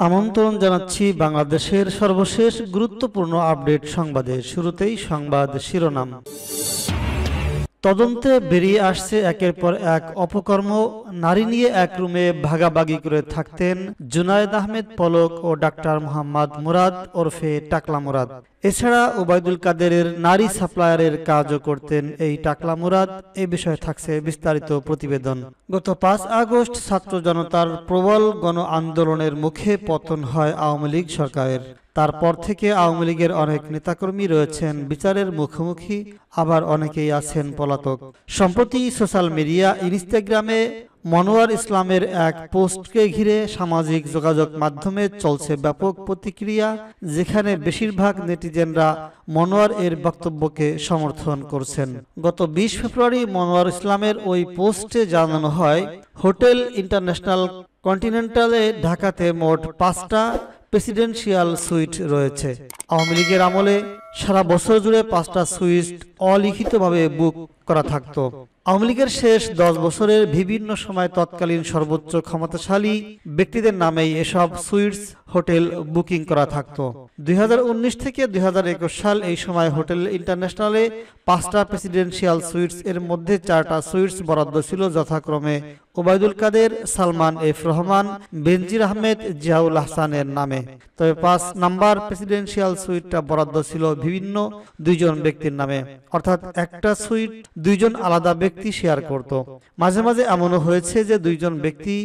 আমন্ত্রণ জানাচ্ছি বাংলাদেশের সর্বশেষ গুরুত্বপূর্ণ আপডেট সংবাদে। শুরুতেই সংবাদ শিরোনাম। তদন্তে বেরিয়ে আসছে একের পর এক অপকর্ম। নারী নিয়ে এক রুমে ভাগাভাগি করে থাকতেন জুনায়েদ আহমেদ পলক ও ডাক্তার মোহাম্মদ মুরাদ ওরফে টাকলা মুরাদ। এছাড়া ওবায়দুল কাদেরের নারী সাপ্লায়ারের কাজও করতেন এই টাকলা মুরাদ। এ বিষয়ে থাকছে বিস্তারিত প্রতিবেদন। গত ৫ আগস্ট ছাত্র জনতার প্রবল গণ আন্দোলনের মুখে পতন হয় আওয়ামী লীগ সরকারের। তারপর থেকে আওয়ামী লীগের অনেক নেতাকর্মী রয়েছেন বিচারের মুখোমুখি, আবার অনেকেই আছেন পলাতক। সম্প্রতি সোশ্যাল মিডিয়া ইনস্টাগ্রামে মনোয়ার ইসলামের এক পোস্টকে ঘিরে সামাজিক যোগাযোগ মাধ্যমে চলছে ব্যাপক প্রতিক্রিয়া, যেখানে বেশিরভাগ নেটিজেনরা মনোয়ার এর বক্তব্যকে সমর্থন করছেন। গত ২০ ফেব্রুয়ারি মনোয়ার ইসলামের ওই পোস্টে জানানো হয়, হোটেল ইন্টারন্যাশনাল কন্টিনেন্টালে ঢাকাতে মোট ৫টা প্রেসিডেন্সিয়াল সুইট রয়েছে। আওয়ামী লীগের আমলে সারা বছর জুড়ে ৫টা সুইট অলিখিতভাবে বুক করা থাকতো। আওয়ামী লীগের শেষ ১০ বছরের বিভিন্ন সময় তৎকালীন সর্বোচ্চ ক্ষমতাশালী ব্যক্তিদের নামেই এসব সুইটস হোটেল বুকিং করা থাকতো। ২০১৯ থেকে ২০২১ সাল এই সময় হোটেল ইন্টারন্যাশনালে ৫টা প্রেসিডেন্সিয়াল সুইটস এর মধ্যে ৪টা সুইটস বরাদ্দ ছিল যথাক্রমে ওবায়দুল কাদের, সালমান এফ রহমান, বেনজির আহমেদ, জিয়াউল আহসানের নামে। তবে ৫ নাম্বার প্রেসিডেন্সিয়াল সুইটটা বরাদ্দ ছিল বিভিন্ন ২জন ব্যক্তির নামে, অর্থাৎ একটা সুইট ২জন আলাদা ব্যক্তি শেয়ার করত। মাঝে মাঝে এমনও হয়েছে যে ২জন ব্যক্তি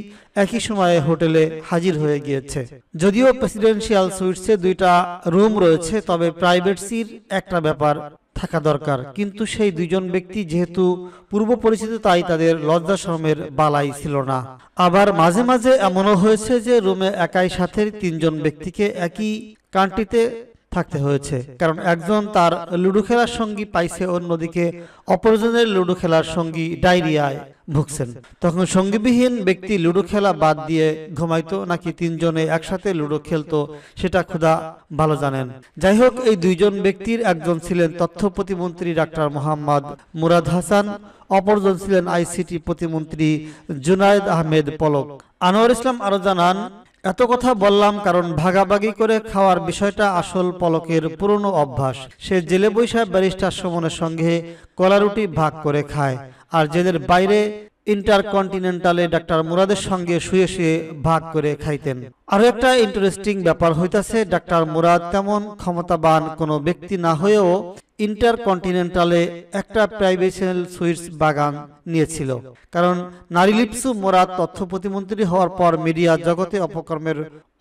একই সময়ে হোটেলে হাজির হয়ে গিয়েছে। যদিও প্রেসিডেন্সিয়াল সুইটসে ২টা রুম রয়েছে, তবে প্রাইভেসির একটা ব্যাপার থাকা দরকার। কিন্তু সেই ২জন ব্যক্তি যেহেতু পূর্ব পরিচিত, তাই তাদের লজ্জা শরমের বালাই ছিল না। আবার মাঝে মাঝে এমনও হয়েছে যে রুমে একাই সাথে ৩জন ব্যক্তিকে একই কান্ট্রিতে থাকতে হয়েছে, কারণ একজন তার লুডো খেলার সঙ্গী পাইছে, অন্যদিকে অপরজনের লুডো খেলার সঙ্গী ডায়রিয়ায় ভুগছেন। তখন সঙ্গীবিহীন ব্যক্তি লুডো খেলা বাদ দিয়ে ঘুমাইতো নাকি ৩জনে একসাথে লুডো খেলতো, সেটা খোদা ভালো জানেন। যাই হোক, এই ২জন ব্যক্তির একজন ছিলেন তথ্য প্রতিমন্ত্রী ডাক্তার মোহাম্মদ মুরাদ হাসান, অপরজন ছিলেন আইসিটি প্রতিমন্ত্রী জুনায়েদ আহমেদ পলক। আনোয়ার ইসলাম আরো জানান, এত কথা বললাম কারণ ভাগাভাগি করে খাওয়ার বিষয়টা আসল পলকের পুরনো অভ্যাস। সে জেলে বৈশা ব্যারিস্টার সুমনের সঙ্গে কলারুটি ভাগ করে খায়, আর জেলের বাইরে ইন্টারকন্টিনেন্টালে ডাক্তার মুরাদের সঙ্গে শুয়ে শুয়ে ভাগ করে খাইতেন। আরো একটা ইন্টারেস্টিং ব্যাপার হইতাছে, ডাক্তার মুরাদ তেমন ক্ষমতাবান কোনো ব্যক্তি না হয়েও ইন্টারকন্টিনেন্টালে একটা প্রাইভেসিয়াল সুইটস বাগান নিয়েছিল। কারণ নারীলিপসু মুরাদ তথ্য প্রতিমন্ত্রী হওয়ার পর মিডিয়া জগতে অপকর্মের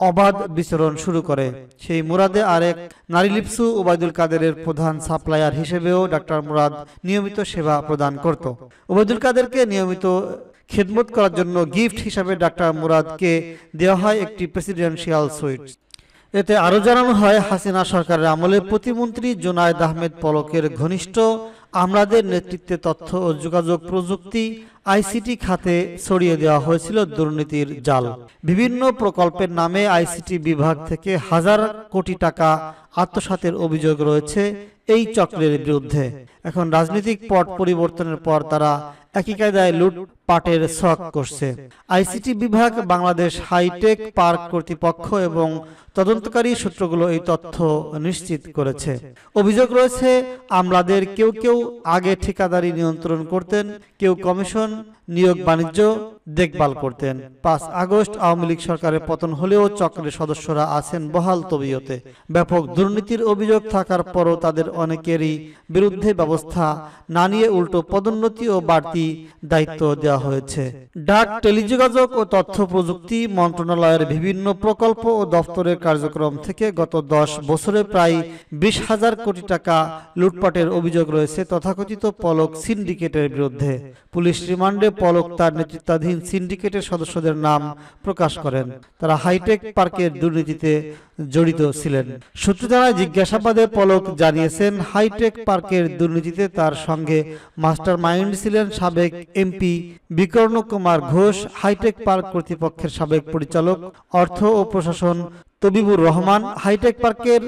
অবাধ বিচরণ শুরু করে। সেই মুরাদে আরেক নারীলিপসু ওবায়দুল কাদেরের প্রধান সাপ্লায়ার হিসেবেও ডাক্তার মুরাদ নিয়মিত সেবা প্রদান করত। ওবায়দুল কাদেরকে নিয়মিত খেদমত করার জন্য গিফট হিসাবে ডাক্তার মুরাদকে দেওয়া হয় একটি প্রেসিডেন্সিয়াল সুইট। এতে আরো জানানো হয়, হাসিনা সরকারের আমলে প্রতিমন্ত্রী জুনায়েদ আহমেদ পলকের ঘনিষ্ঠ আমলাদের নেতৃত্বে তথ্য ও যোগাযোগ প্রযুক্তি আইসিটি খাতে ছড়িয়ে দেওয়া হয়েছিল দুর্নীতির জাল। বিভিন্ন প্রকল্পের নামে আইসিটি বিভাগ থেকে হাজার কোটি টাকা আত্মসাতের অভিযোগ রয়েছে এই চক্রের বিরুদ্ধে। এখন রাজনৈতিক পট পরিবর্তনের পর তারা একই কায়দায় লুটপাটের ছক করছে। আইসিটি বিভাগ, বাংলাদেশ হাইটেক পার্ক কর্তৃপক্ষ এবং তদন্তকারী সূত্রগুলো এই তথ্য নিশ্চিত করেছে। অভিযোগ রয়েছে, আমলাদের কেউ কেউ আগে ঠিকাদারি নিয়ন্ত্রণ করতেন, কেউ কমিশন, নিয়োগ, বাণিজ্য দেখভাল করতেন। ৫ আগস্ট আওয়ামী লীগ সরকারের পতন হলেও চক্রের সদস্যরা আছেন বহাল তবিয়তে। ব্যাপক দুর্নীতির অভিযোগ থাকার পরও তাদের অনেকেরই বিরুদ্ধে ব্যবস্থা না নিয়ে উল্টো পদোন্নতি ও বাড়তি দায়িত্ব দেওয়া হয়েছে। ডাক, টেলিযোগাযোগ ও তথ্য প্রযুক্তি মন্ত্রণালয়ের বিভিন্ন প্রকল্প ও দপ্তরের কার্যক্রম থেকে গত ১০ বছরে প্রায় ২০,০০০ কোটি টাকা লুটপাটের অভিযোগ রয়েছে তথাকথিত পলক সিন্ডিকেটের বিরুদ্ধে। পুলিশ রিমান্ডে পলক তার নেতৃত্বাধীন সিন্ডিকেটের সদস্যদের নাম প্রকাশ করেন। তারা হাইটেক পার্কের দুর্নীতিতে জড়িত ছিলেন। সূত্র জানায়, জিজ্ঞাসাবাদে পলক জানিয়েছেন, হাইটেক পার্কের দুর্নীতিতে তার সঙ্গে মাস্টার মাইন্ড ছিলেন সাবেক MP Bikarna Kumar Ghosh, hitech park কর্তৃপক্ষের সাবেক পরিচালক অর্থ ও প্রশাসন তবিবুর রহমান, হাইটেক পার্কের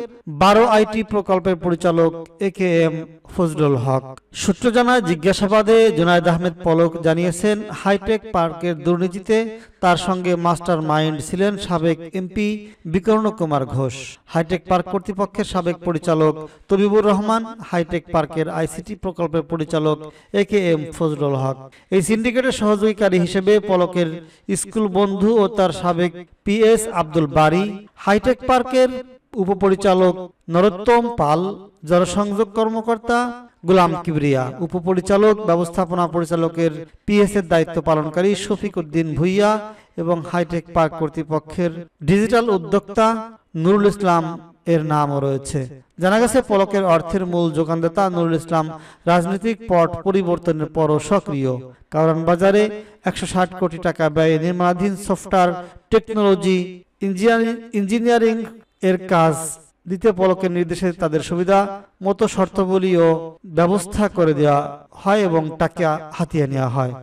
১২ আইটি প্রকল্পের পরিচালক একেএম ফজলুল হক। সূত্র জানায়, জিজ্ঞাসাবাদে জুনায়েদ আহমেদ পলক জানিয়েছেন, হাইটেক পার্কের দুর্নীতিতে তার সঙ্গে মাস্টার মাইন্ড ছিলেন সাবেক MP Bikarna Kumar Ghosh. Hitech park কর্তৃপক্ষের সাবেক পরিচালক তবিবুর রহমান, হাইটেক পার্কের আইসিটি প্রকল্পের পরিচালক AKM ফজলুল হক। এই সিন্ডিকেটের সহযোগীকারী হিসেবে পলকের স্কুল বন্ধু ও তার সাবেক PS আব্দুল বারী, হাইটেক পার্কের উপপরিচালক নরোত্তম পাল, জনসংযোগ কর্মকর্তা গোলাম কিবরিয়া, উপপরিচালক ব্যবস্থাপনা পরিচালকের PS এর দায়িত্ব পালনকারী শফিক উদ্দিন ভুইয়া এবং হাইটেক পার্ক কর্তৃপক্ষের ডিজিটাল উদ্যোক্তা নুরুল ইসলাম এর নামও রয়েছে। জানা গেছে পলকের অর্থের মূল যোগানদাতা নুরুল ইসলাম রাজনৈতিক পট পরিবর্তনের পরও সক্রিয়। কারণ বাজারে 160 কোটি টাকা ব্যয়ে নির্মাণাধীন সফটওয়্যার টেকনোলজি ইঞ্জিনিয়ারিং এর কাজ দিতে পলকের নির্দেশে তাদের সুবিধা মতো শর্তাবলী ও ব্যবস্থা করে দেওয়া হয় এবং টাকা হাতিয়ে নেওয়া হয়।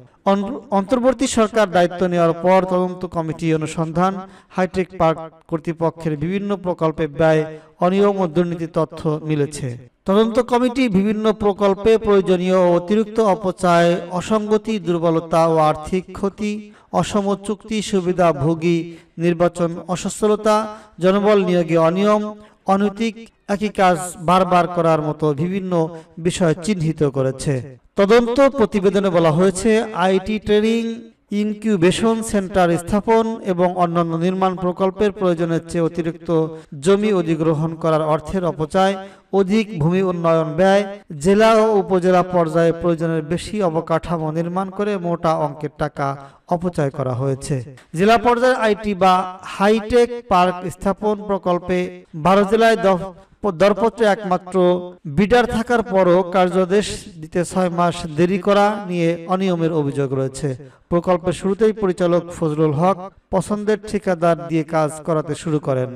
অন্তর্বর্তী সরকার দায়িত্ব নেওয়ার পর তদন্ত কমিটি অনুসন্ধান হাইটেক পার্ক কর্তৃপক্ষের বিভিন্ন প্রকল্পে ব্যয় অনিয়ম ও দুর্নীতি তথ্য মিলেছে। তদন্ত কমিটি বিভিন্ন প্রকল্পে প্রয়োজনীয় ও অতিরিক্ত অপচয়, অসঙ্গতি, দুর্বলতা ও আর্থিক ক্ষতি, অসম চুক্তি সুবিধাভোগী নির্বাচন অসচ্ছলতা, জনবল নিয়োগে অনিয়ম, অনৈতিক একই কাজ বারবার করার মতো বিভিন্ন বিষয় চিহ্নিত করেছে। তদন্ত প্রতিবেদনে বলা হয়েছে আইটি ট্রেনিং ইনকিউবেশন সেন্টার স্থাপন এবং অন্যান্য নির্মাণ প্রকল্পের প্রয়োজনের চেয়ে অতিরিক্ত জমি অধিগ্রহণ করার অর্থের অপচয়, অধিক ভূমি উন্নয়ন ব্যয়, জেলা ও উপজেলা পর্যায়ে প্রয়োজনের বেশি অবকাঠামো নির্মাণ করে মোটা অঙ্কের টাকা অপচয় করা হয়েছে। জেলা পর্যায়ে আইটি বা হাইটেক পার্ক স্থাপন প্রকল্পে 12 জেলায় দরপত্রে একমাত্র বিডার থাকার পরও কার্যাদেশ দিতে 6 মাস দেরি করা নিয়ে অনিয়মের অভিযোগ রয়েছে। প্রকল্পের শুরুতেই পরিচালক ফজলুল হক পছন্দের ঠিকাদার দিয়ে কাজ করাতে শুরু করেন।